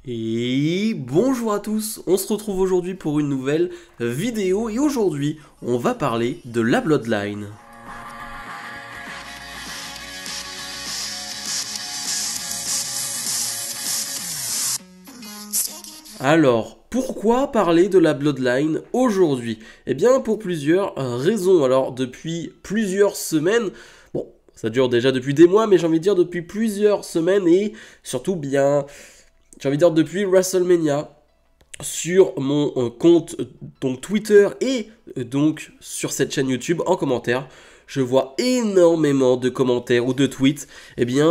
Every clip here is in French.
Et bonjour à tous, on se retrouve aujourd'hui pour une nouvelle vidéo et aujourd'hui on va parler de la Bloodline. Alors, pourquoi parler de la Bloodline aujourd'hui? Eh bien pour plusieurs raisons. Alors depuis plusieurs semaines, bon ça dure déjà depuis des mois mais j'ai envie de dire depuis plusieurs semaines et surtout bien... J'ai envie de dire depuis WrestleMania, sur mon compte donc Twitter et donc sur cette chaîne YouTube en commentaire, je vois énormément de commentaires ou de tweets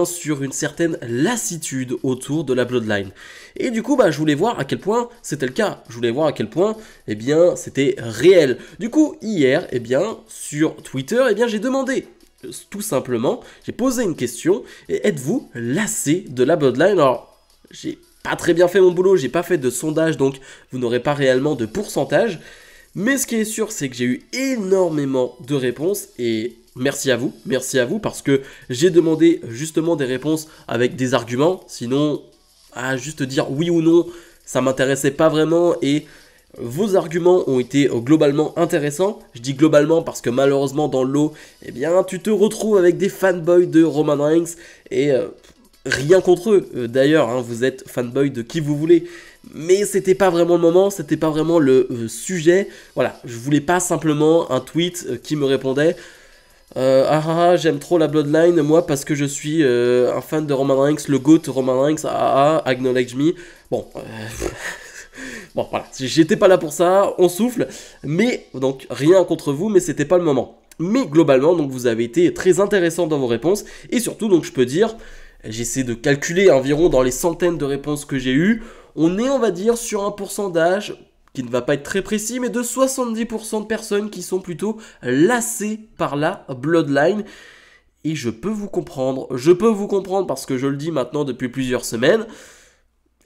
sur une certaine lassitude autour de la Bloodline. Et du coup, je voulais voir à quel point c'était le cas. Je voulais voir à quel point c'était réel. Du coup, hier, sur Twitter, j'ai demandé tout simplement, j'ai posé une question et êtes-vous lassé de la Bloodline? Alors, j'ai pas très bien fait mon boulot, j'ai pas fait de sondage, donc vous n'aurez pas réellement de pourcentage. Mais ce qui est sûr, c'est que j'ai eu énormément de réponses et merci à vous parce que j'ai demandé justement des réponses avec des arguments. Sinon, à juste dire oui ou non, ça m'intéressait pas vraiment et vos arguments ont été globalement intéressants. Je dis globalement parce que malheureusement dans le lot, tu te retrouves avec des fanboys de Roman Reigns et... rien contre eux, d'ailleurs, hein, vous êtes fanboy de qui vous voulez, mais c'était pas vraiment le moment, c'était pas vraiment le sujet. Voilà, je voulais pas simplement un tweet qui me répondait j'aime trop la Bloodline, moi parce que je suis un fan de Roman Reigns, le GOAT Roman Reigns, acknowledge me. Bon, bon voilà, j'étais pas là pour ça, on souffle, mais donc rien contre vous, mais c'était pas le moment. Mais globalement, donc vous avez été très intéressant dans vos réponses, et surtout, donc je peux dire... J'essaie de calculer environ dans les centaines de réponses que j'ai eues. On est, on va dire, sur un pourcentage qui ne va pas être très précis, mais de 70% de personnes qui sont plutôt lassées par la Bloodline. Et je peux vous comprendre parce que je le dis maintenant depuis plusieurs semaines.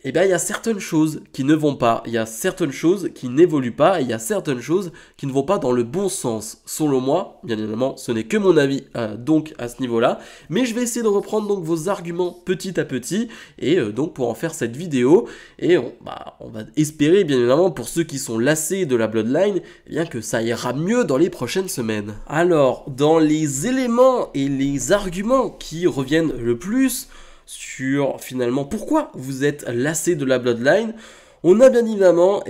Il y a certaines choses qui ne vont pas, il y a certaines choses qui n'évoluent pas, et il y a certaines choses qui ne vont pas dans le bon sens. Selon moi, bien évidemment, ce n'est que mon avis donc à ce niveau-là, mais je vais essayer de reprendre donc vos arguments petit à petit, et donc pour en faire cette vidéo, et on va espérer bien évidemment pour ceux qui sont lassés de la Bloodline, que ça ira mieux dans les prochaines semaines. Alors, dans les éléments et les arguments qui reviennent le plus, sur finalement pourquoi vous êtes lassé de la Bloodline, on a bien évidemment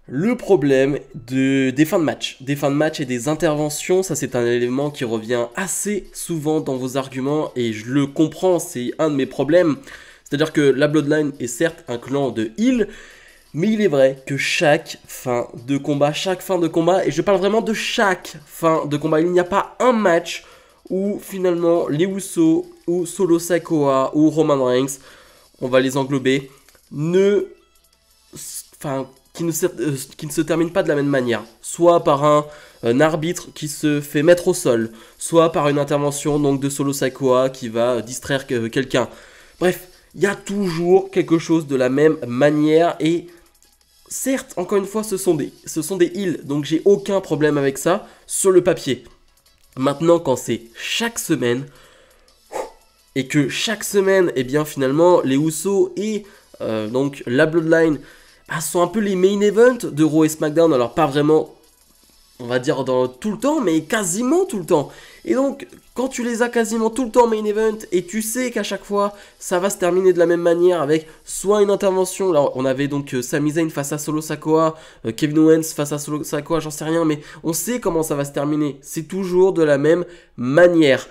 le problème des fins de match. Des fins de match et des interventions, ça c'est un élément qui revient assez souvent dans vos arguments et je le comprends, c'est un de mes problèmes. C'est-à-dire que la Bloodline est certes un clan de heal, mais il est vrai que chaque fin de combat, et je parle vraiment de chaque fin de combat, il n'y a pas un match où finalement les Usos ou Solo Sikoa ou Roman Reigns, on va les englober, qui ne se terminent pas de la même manière. Soit par un arbitre qui se fait mettre au sol, soit par une intervention donc de Solo Sikoa qui va distraire quelqu'un. Bref, il y a toujours quelque chose de la même manière et... Certes, encore une fois, ce sont des heals, donc j'ai aucun problème avec ça sur le papier. Maintenant, quand c'est chaque semaine, et que chaque semaine, finalement, les Usos et donc la Bloodline sont un peu les main events de Raw et SmackDown. Alors, pas vraiment, on va dire, tout le temps, mais quasiment tout le temps. Et donc, quand tu les as quasiment tout le temps main event, et tu sais qu'à chaque fois, ça va se terminer de la même manière avec soit une intervention. Alors, on avait donc Sami Zayn face à Solo Sikoa, Kevin Owens face à Solo Sikoa, j'en sais rien, mais on sait comment ça va se terminer. C'est toujours de la même manière.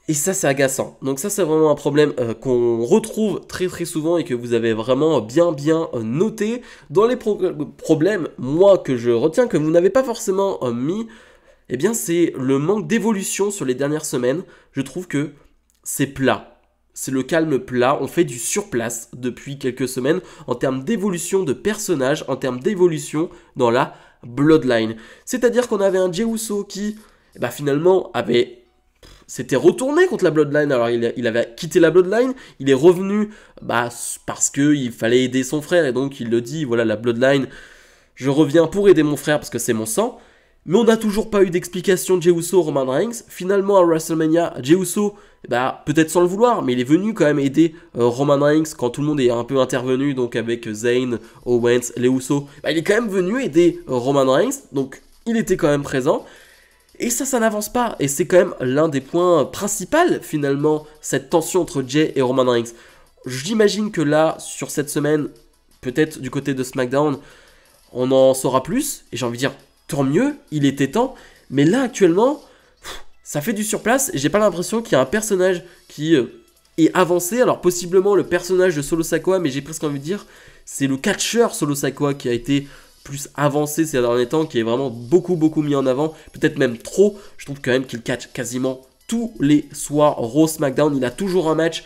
Et ça, c'est agaçant. Donc ça, c'est vraiment un problème qu'on retrouve très très souvent et que vous avez vraiment bien noté. Dans les problèmes, moi, que je retiens, que vous n'avez pas forcément mis, c'est le manque d'évolution sur les dernières semaines. Je trouve que c'est plat. C'est le calme plat. On fait du surplace depuis quelques semaines en termes d'évolution de personnages, en termes d'évolution dans la Bloodline. C'est-à-dire qu'on avait un Jey Uso qui, finalement, s'était retourné contre la Bloodline. Alors il avait quitté la Bloodline, il est revenu parce qu'il fallait aider son frère et donc il le dit, voilà, la Bloodline, je reviens pour aider mon frère parce que c'est mon sang. Mais on n'a toujours pas eu d'explication de Jey Uso, Roman Reigns. Finalement, à WrestleMania, Jey Uso, bah, peut-être sans le vouloir, mais il est venu quand même aider Roman Reigns quand tout le monde est un peu intervenu, donc avec Zayn, Owens, les Uso. Bah, il est quand même venu aider Roman Reigns, donc il était quand même présent. Et ça n'avance pas. Et c'est quand même l'un des points principaux, finalement, cette tension entre Jey et Roman Reigns. J'imagine que là, sur cette semaine, peut-être du côté de SmackDown, on en saura plus. Et j'ai envie de dire, tant mieux, il était temps. Mais là, actuellement, ça fait du surplace. Et j'ai pas l'impression qu'il y a un personnage qui est avancé. Alors, possiblement le personnage de Solo Sikoa, mais j'ai presque envie de dire, c'est le catcheur Solo Sikoa qui a été plus avancé ces derniers temps, qui est vraiment beaucoup mis en avant, peut-être même trop. Je trouve quand même qu'il catch quasiment tous les soirs Raw, SmackDown, il a toujours un match,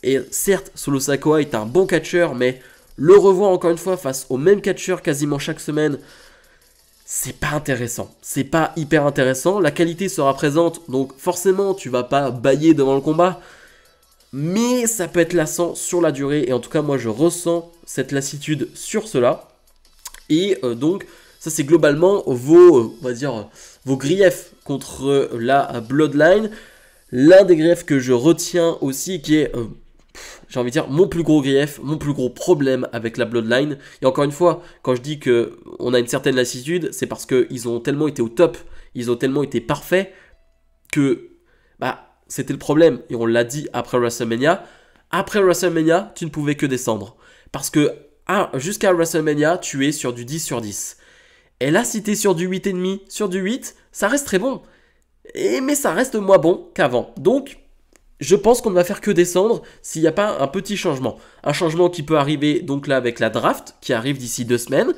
et certes Solo Sikoa est un bon catcheur, mais le revoir encore une fois face au même catcheur quasiment chaque semaine, c'est pas intéressant, c'est pas hyper intéressant. La qualité sera présente, donc forcément tu vas pas bâiller devant le combat, mais ça peut être lassant sur la durée, et en tout cas moi je ressens cette lassitude sur cela. Et donc, ça c'est globalement vos, on va dire, vos griefs contre la Bloodline. L'un des griefs que je retiens aussi, qui est, j'ai envie de dire, mon plus gros grief, mon plus gros problème avec la Bloodline. Et encore une fois, quand je dis qu'on a une certaine lassitude, c'est parce qu'ils ont tellement été au top, ils ont tellement été parfaits, que bah, c'était le problème. Et on l'a dit après WrestleMania. Après WrestleMania, tu ne pouvais que descendre. Parce que jusqu'à WrestleMania, tu es sur du 10 sur 10. Et là, si tu es sur du 8,5, sur du 8, ça reste très bon. Mais ça reste moins bon qu'avant. Donc, je pense qu'on ne va faire que descendre s'il n'y a pas un petit changement. Un changement qui peut arriver donc là avec la draft, qui arrive d'ici 2 semaines.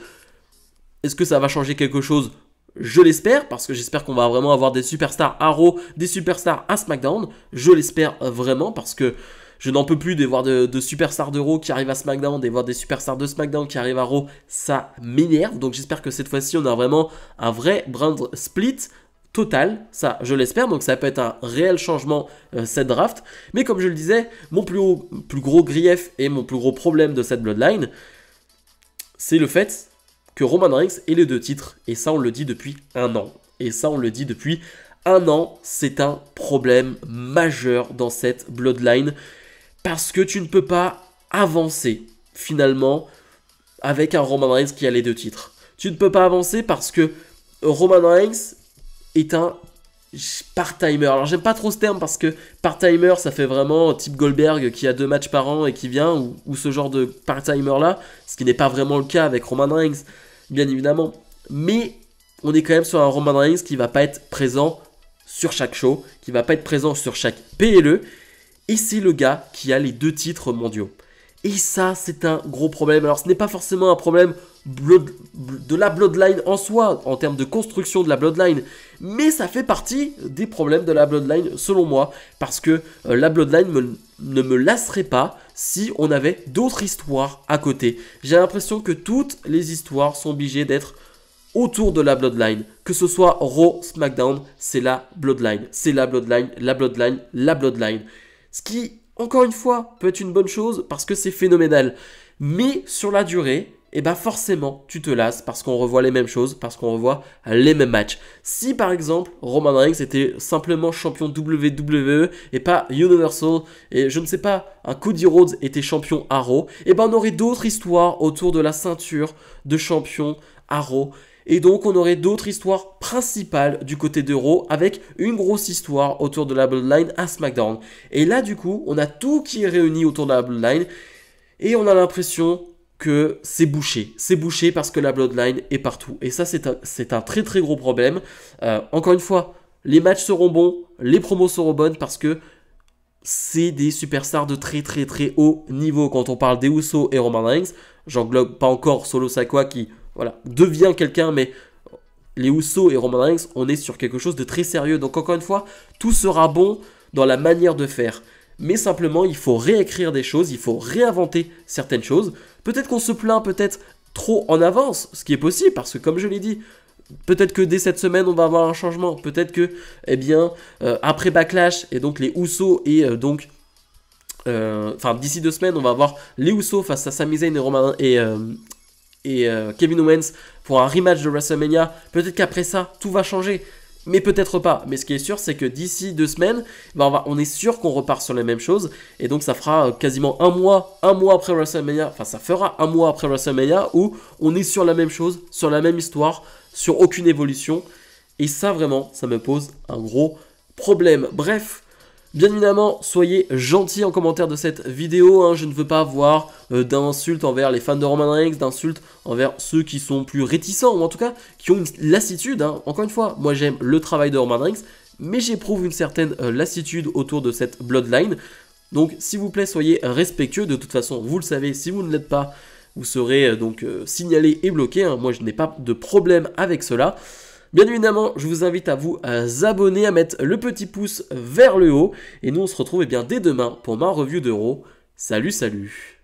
Est-ce que ça va changer quelque chose ? Je l'espère, parce que j'espère qu'on va vraiment avoir des superstars à Raw, des superstars à SmackDown. Je l'espère vraiment, parce que je n'en peux plus de voir de superstars de Raw qui arrivent à SmackDown, de voir des superstars de SmackDown qui arrivent à Raw, ça m'énerve. Donc j'espère que cette fois-ci, on a vraiment un vrai brand split total, ça je l'espère. Donc ça peut être un réel changement cette draft. Mais comme je le disais, mon plus gros grief et mon plus gros problème de cette Bloodline, c'est le fait que Roman Reigns ait les 2 titres. Et ça, on le dit depuis 1 an. Et ça, on le dit depuis 1 an. C'est un problème majeur dans cette Bloodline. Parce que tu ne peux pas avancer, finalement, avec un Roman Reigns qui a les 2 titres. Tu ne peux pas avancer parce que Roman Reigns est un part-timer. Alors, j'aime pas trop ce terme parce que part-timer, ça fait vraiment type Goldberg qui a 2 matchs par an et qui vient, ou ce genre de part-timer-là, ce qui n'est pas vraiment le cas avec Roman Reigns, bien évidemment. Mais on est quand même sur un Roman Reigns qui va pas être présent sur chaque show, qui va pas être présent sur chaque PLE. Et c'est le gars qui a les 2 titres mondiaux. Et ça, c'est un gros problème. Alors, ce n'est pas forcément un problème de la Bloodline en soi, en termes de construction de la Bloodline. Mais ça fait partie des problèmes de la Bloodline, selon moi. Parce que la Bloodline ne me lasserait pas si on avait d'autres histoires à côté. J'ai l'impression que toutes les histoires sont obligées d'être autour de la Bloodline. Que ce soit Raw, SmackDown, c'est la Bloodline. C'est la Bloodline, la Bloodline, la Bloodline. Ce qui, encore une fois, peut être une bonne chose parce que c'est phénoménal. Mais sur la durée, eh ben forcément, tu te lasses parce qu'on revoit les mêmes choses, parce qu'on revoit les mêmes matchs. Si par exemple, Roman Reigns était simplement champion WWE et pas Universal, et je ne sais pas, un Cody Rhodes était champion à Raw, eh ben on aurait d'autres histoires autour de la ceinture de champion à Raw. Et donc, on aurait d'autres histoires principales du côté de Raw avec une grosse histoire autour de la Bloodline à SmackDown. Et là, du coup, on a tout qui est réuni autour de la Bloodline et on a l'impression que c'est bouché. C'est bouché parce que la Bloodline est partout. Et ça, c'est un très très gros problème. Encore une fois, les matchs seront bons, les promos seront bonnes parce que c'est des superstars de très très très haut niveau. Quand on parle des Usos et Roman Reigns, j'englobe pas encore Solo Sikoa qui... Voilà, devient quelqu'un, mais les Usos et Roman Reigns, on est sur quelque chose de très sérieux. Donc encore une fois, tout sera bon dans la manière de faire. Mais simplement, il faut réécrire des choses, il faut réinventer certaines choses. Peut-être qu'on se plaint peut-être trop en avance, ce qui est possible, parce que comme je l'ai dit, peut-être que dès cette semaine, on va avoir un changement. Peut-être que, eh bien, après Backlash, et donc les Usos et d'ici 2 semaines, on va avoir les Usos face à Sami Zayn et Kevin Owens pour un rematch de WrestleMania. Peut-être qu'après ça, tout va changer. Mais peut-être pas. Mais ce qui est sûr, c'est que d'ici 2 semaines, on est sûr qu'on repart sur les mêmes choses. Et donc ça fera quasiment un mois après WrestleMania. Enfin, ça fera un mois après WrestleMania où on est sur la même chose, sur la même histoire, sur aucune évolution. Et ça, vraiment, ça me pose un gros problème. Bref. Bien évidemment, soyez gentils en commentaire de cette vidéo, hein. Je ne veux pas avoir d'insultes envers les fans de Roman Reigns, d'insultes envers ceux qui sont plus réticents, ou en tout cas qui ont une lassitude, hein. Encore une fois, moi j'aime le travail de Roman Reigns, mais j'éprouve une certaine lassitude autour de cette Bloodline. Donc s'il vous plaît, soyez respectueux, de toute façon, vous le savez, si vous ne l'êtes pas, vous serez signalé et bloqué, hein. Moi je n'ai pas de problème avec cela. Bien évidemment, je vous invite à vous abonner, à mettre le petit pouce vers le haut. Et nous, on se retrouve dès demain pour ma review de Raw. Salut, salut!